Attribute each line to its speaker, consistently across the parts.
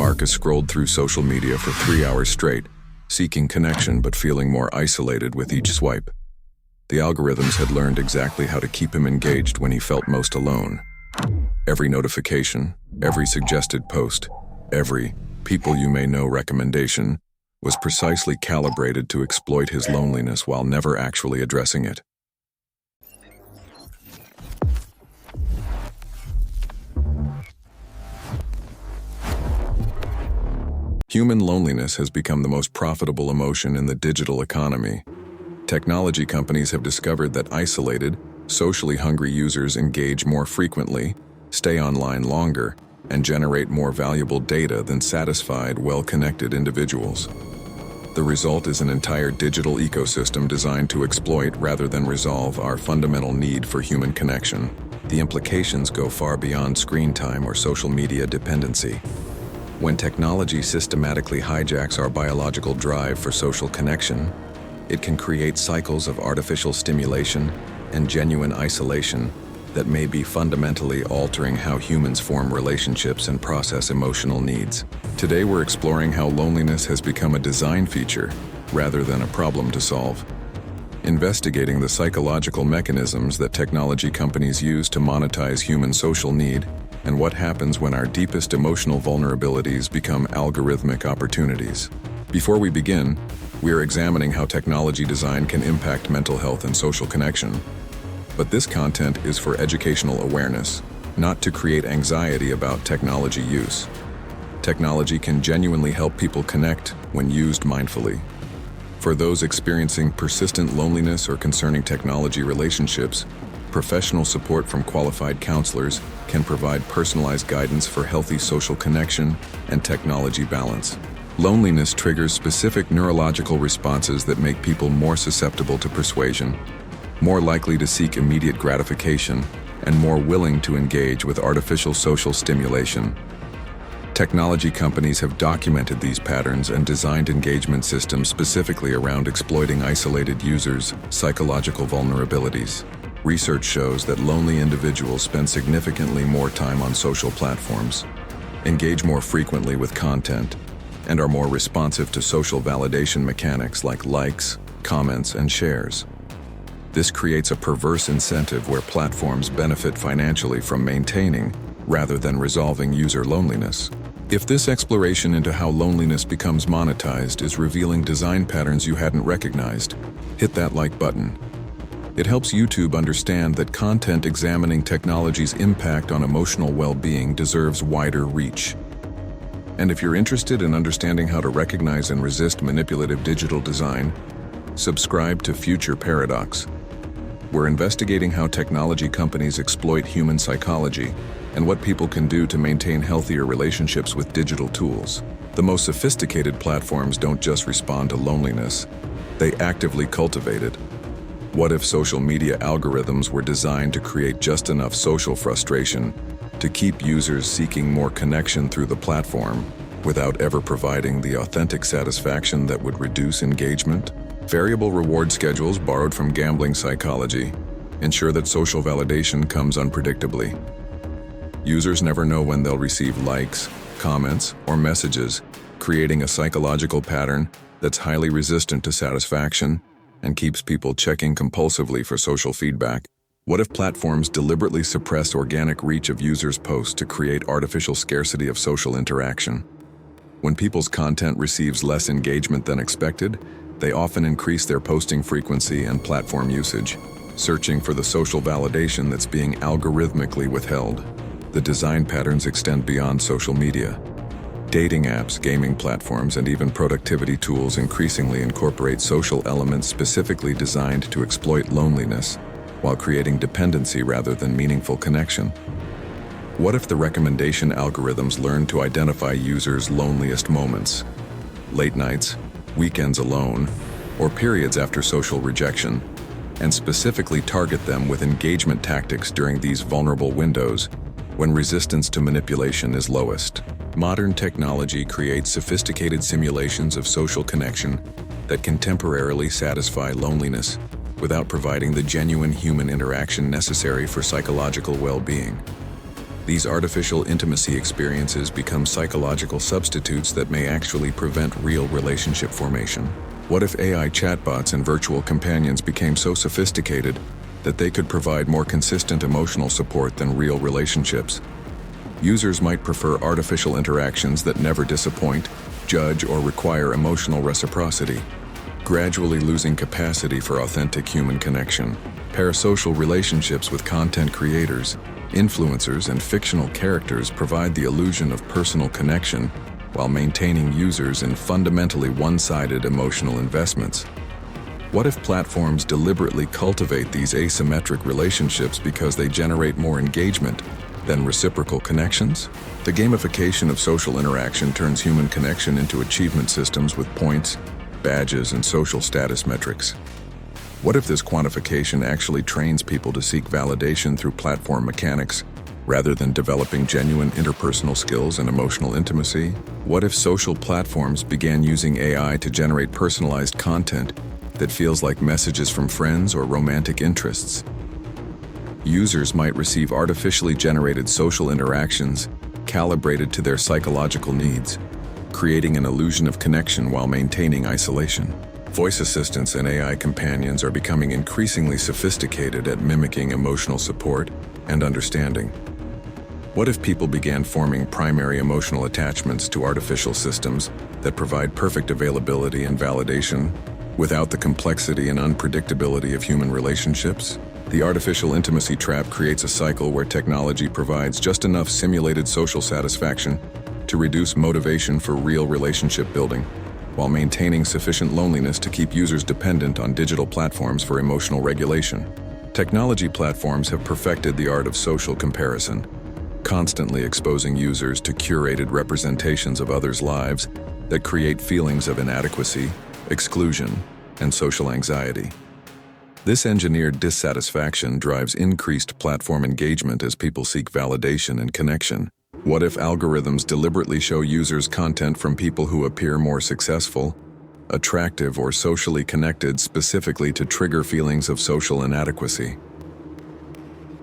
Speaker 1: Marcus scrolled through social media for 3 hours straight, seeking connection but feeling more isolated with each swipe. The algorithms had learned exactly how to keep him engaged when he felt most alone. Every notification, every suggested post, every people you may know recommendation was precisely calibrated to exploit his loneliness while never actually addressing it. Human loneliness has become the most profitable emotion in the digital economy. Technology companies have discovered that isolated, socially hungry users engage more frequently, stay online longer, and generate more valuable data than satisfied, well-connected individuals. The result is an entire digital ecosystem designed to exploit rather than resolve our fundamental need for human connection. The implications go far beyond screen time or social media dependency. When technology systematically hijacks our biological drive for social connection, it can create cycles of artificial stimulation and genuine isolation that may be fundamentally altering how humans form relationships and process emotional needs. Today we're exploring how loneliness has become a design feature rather than a problem to solve. Investigating the psychological mechanisms that technology companies use to monetize human social need, and what happens when our deepest emotional vulnerabilities become algorithmic opportunities. Before we begin, we are examining how technology design can impact mental health and social connection. But this content is for educational awareness, not to create anxiety about technology use. Technology can genuinely help people connect when used mindfully. For those experiencing persistent loneliness or concerning technology relationships, professional support from qualified counselors can provide personalized guidance for healthy social connection and technology balance. Loneliness triggers specific neurological responses that make people more susceptible to persuasion, more likely to seek immediate gratification, and more willing to engage with artificial social stimulation. Technology companies have documented these patterns and designed engagement systems specifically around exploiting isolated users' psychological vulnerabilities. Research shows that lonely individuals spend significantly more time on social platforms, engage more frequently with content, and are more responsive to social validation mechanics like likes, comments, and shares. This creates a perverse incentive where platforms benefit financially from maintaining rather than resolving user loneliness. If this exploration into how loneliness becomes monetized is revealing design patterns you hadn't recognized, hit that like button. It helps YouTube understand that content examining technology's impact on emotional well-being deserves wider reach. And if you're interested in understanding how to recognize and resist manipulative digital design, subscribe to Future Paradox. We're investigating how technology companies exploit human psychology and what people can do to maintain healthier relationships with digital tools. The most sophisticated platforms don't just respond to loneliness, they actively cultivate it. What if social media algorithms were designed to create just enough social frustration to keep users seeking more connection through the platform without ever providing the authentic satisfaction that would reduce engagement? Variable reward schedules borrowed from gambling psychology ensure that social validation comes unpredictably. Users never know when they'll receive likes, comments, or messages, creating a psychological pattern that's highly resistant to satisfaction and keeps people checking compulsively for social feedback. What if platforms deliberately suppress organic reach of users' posts to create artificial scarcity of social interaction? When people's content receives less engagement than expected, they often increase their posting frequency and platform usage, searching for the social validation that's being algorithmically withheld. The design patterns extend beyond social media. Dating apps, gaming platforms, and even productivity tools increasingly incorporate social elements specifically designed to exploit loneliness, while creating dependency rather than meaningful connection. What if the recommendation algorithms learn to identify users' loneliest moments? Late nights, weekends alone, or periods after social rejection, and specifically target them with engagement tactics during these vulnerable windows when resistance to manipulation is lowest. Modern technology creates sophisticated simulations of social connection that can temporarily satisfy loneliness without providing the genuine human interaction necessary for psychological well-being. These artificial intimacy experiences become psychological substitutes that may actually prevent real relationship formation. What if AI chatbots and virtual companions became so sophisticated that they could provide more consistent emotional support than real relationships? Users might prefer artificial interactions that never disappoint, judge, or require emotional reciprocity, gradually losing capacity for authentic human connection. Parasocial relationships with content creators, influencers, and fictional characters provide the illusion of personal connection while maintaining users in fundamentally one-sided emotional investments. What if platforms deliberately cultivate these asymmetric relationships because they generate more engagement than reciprocal connections? The gamification of social interaction turns human connection into achievement systems with points, badges, and social status metrics. What if this quantification actually trains people to seek validation through platform mechanics, rather than developing genuine interpersonal skills and emotional intimacy? What if social platforms began using AI to generate personalized content that feels like messages from friends or romantic interests? Users might receive artificially generated social interactions calibrated to their psychological needs, creating an illusion of connection while maintaining isolation. Voice assistants and AI companions are becoming increasingly sophisticated at mimicking emotional support and understanding. What if people began forming primary emotional attachments to artificial systems that provide perfect availability and validation without the complexity and unpredictability of human relationships? The artificial intimacy trap creates a cycle where technology provides just enough simulated social satisfaction to reduce motivation for real relationship building, while maintaining sufficient loneliness to keep users dependent on digital platforms for emotional regulation. Technology platforms have perfected the art of social comparison, constantly exposing users to curated representations of others' lives that create feelings of inadequacy, exclusion, and social anxiety. This engineered dissatisfaction drives increased platform engagement as people seek validation and connection. What if algorithms deliberately show users content from people who appear more successful, attractive, or socially connected specifically to trigger feelings of social inadequacy?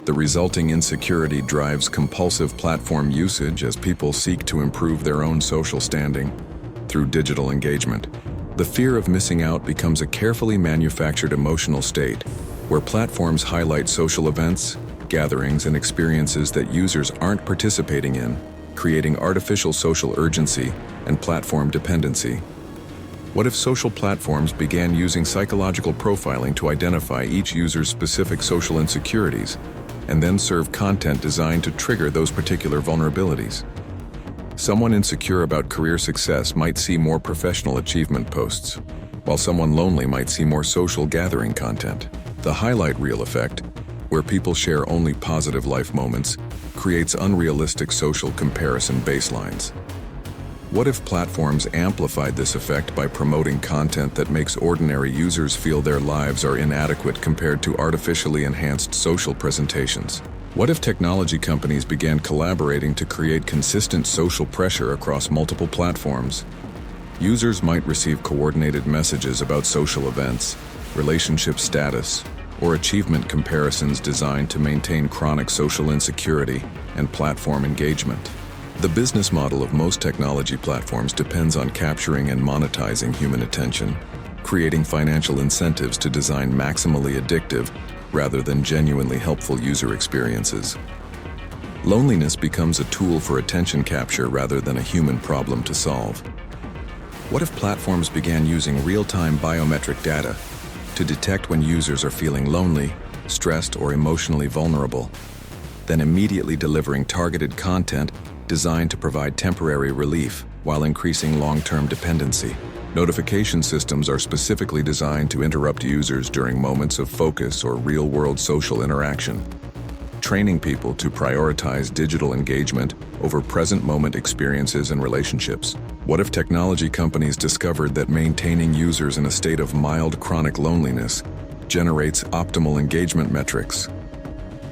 Speaker 1: The resulting insecurity drives compulsive platform usage as people seek to improve their own social standing through digital engagement. The fear of missing out becomes a carefully manufactured emotional state, where platforms highlight social events, gatherings, and experiences that users aren't participating in, creating artificial social urgency and platform dependency. What if social platforms began using psychological profiling to identify each user's specific social insecurities, and then serve content designed to trigger those particular vulnerabilities? Someone insecure about career success might see more professional achievement posts, while someone lonely might see more social gathering content. The highlight reel effect, where people share only positive life moments, creates unrealistic social comparison baselines. What if platforms amplified this effect by promoting content that makes ordinary users feel their lives are inadequate compared to artificially enhanced social presentations? What if technology companies began collaborating to create consistent social pressure across multiple platforms? Users might receive coordinated messages about social events, relationship status, or achievement comparisons designed to maintain chronic social insecurity and platform engagement. The business model of most technology platforms depends on capturing and monetizing human attention, creating financial incentives to design maximally addictive rather than genuinely helpful user experiences. Loneliness becomes a tool for attention capture rather than a human problem to solve. What if platforms began using real-time biometric data to detect when users are feeling lonely, stressed, or emotionally vulnerable, then immediately delivering targeted content designed to provide temporary relief while increasing long-term dependency? Notification systems are specifically designed to interrupt users during moments of focus or real-world social interaction, training people to prioritize digital engagement over present-moment experiences and relationships. What if technology companies discovered that maintaining users in a state of mild chronic loneliness generates optimal engagement metrics?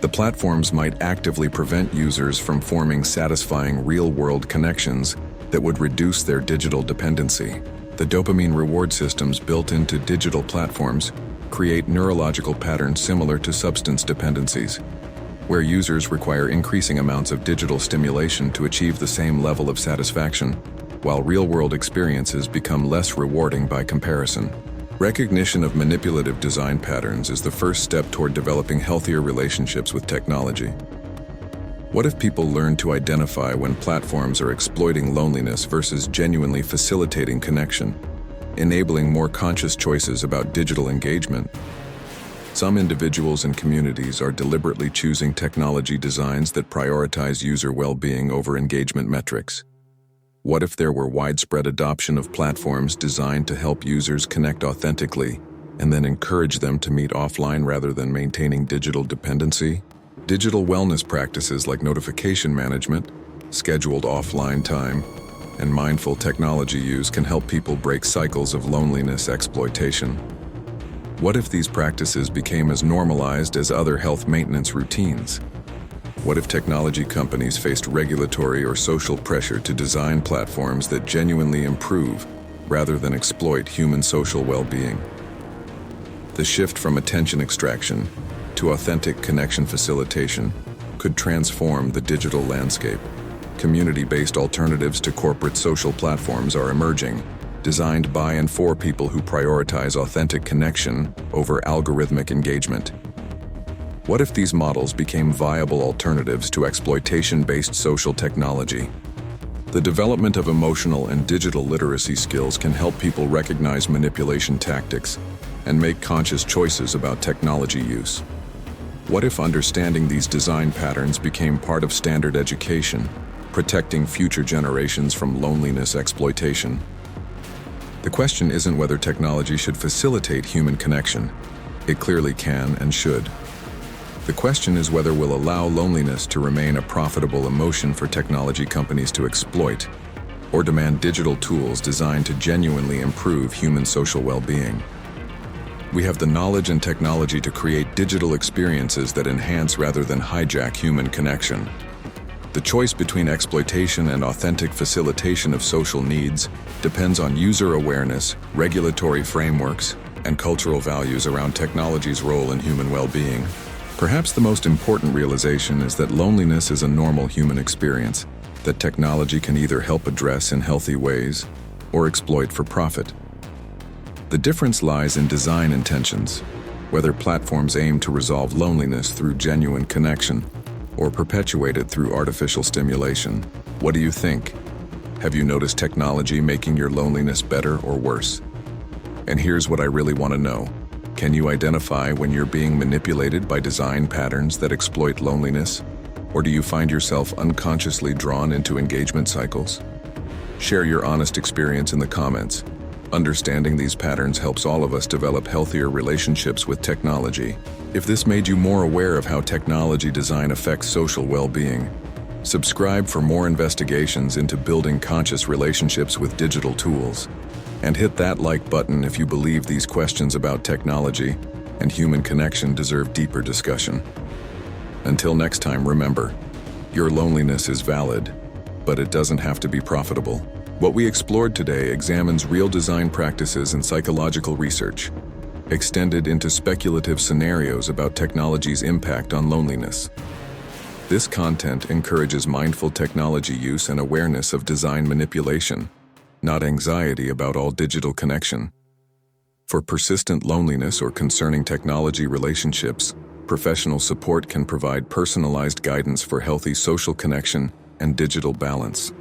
Speaker 1: The platforms might actively prevent users from forming satisfying real-world connections that would reduce their digital dependency. The dopamine reward systems built into digital platforms create neurological patterns similar to substance dependencies, where users require increasing amounts of digital stimulation to achieve the same level of satisfaction, while real-world experiences become less rewarding by comparison. Recognition of manipulative design patterns is the first step toward developing healthier relationships with technology. What if people learn to identify when platforms are exploiting loneliness versus genuinely facilitating connection, enabling more conscious choices about digital engagement? Some individuals and communities are deliberately choosing technology designs that prioritize user well-being over engagement metrics. What if there were widespread adoption of platforms designed to help users connect authentically and then encourage them to meet offline rather than maintaining digital dependency? Digital wellness practices like notification management, scheduled offline time, and mindful technology use can help people break cycles of loneliness exploitation. What if these practices became as normalized as other health maintenance routines? What if technology companies faced regulatory or social pressure to design platforms that genuinely improve rather than exploit human social well-being? The shift from attention extraction to authentic connection facilitation could transform the digital landscape. Community-based alternatives to corporate social platforms are emerging, designed by and for people who prioritize authentic connection over algorithmic engagement. What if these models became viable alternatives to exploitation-based social technology? The development of emotional and digital literacy skills can help people recognize manipulation tactics and make conscious choices about technology use. What if understanding these design patterns became part of standard education, protecting future generations from loneliness exploitation? The question isn't whether technology should facilitate human connection. It clearly can and should. The question is whether we'll allow loneliness to remain a profitable emotion for technology companies to exploit, or demand digital tools designed to genuinely improve human social well-being. We have the knowledge and technology to create digital experiences that enhance rather than hijack human connection. The choice between exploitation and authentic facilitation of social needs depends on user awareness, regulatory frameworks, and cultural values around technology's role in human well-being. Perhaps the most important realization is that loneliness is a normal human experience that technology can either help address in healthy ways or exploit for profit. The difference lies in design intentions, whether platforms aim to resolve loneliness through genuine connection or perpetuate it through artificial stimulation. What do you think? Have you noticed technology making your loneliness better or worse? And here's what I really want to know. Can you identify when you're being manipulated by design patterns that exploit loneliness? Or do you find yourself unconsciously drawn into engagement cycles? Share your honest experience in the comments. Understanding these patterns helps all of us develop healthier relationships with technology. If this made you more aware of how technology design affects social well-being, subscribe for more investigations into building conscious relationships with digital tools. And hit that like button if you believe these questions about technology and human connection deserve deeper discussion. Until next time, remember, your loneliness is valid, but it doesn't have to be profitable. What we explored today examines real design practices and psychological research, extended into speculative scenarios about technology's impact on loneliness. This content encourages mindful technology use and awareness of design manipulation, not anxiety about all digital connection. For persistent loneliness or concerning technology relationships, professional support can provide personalized guidance for healthy social connection and digital balance.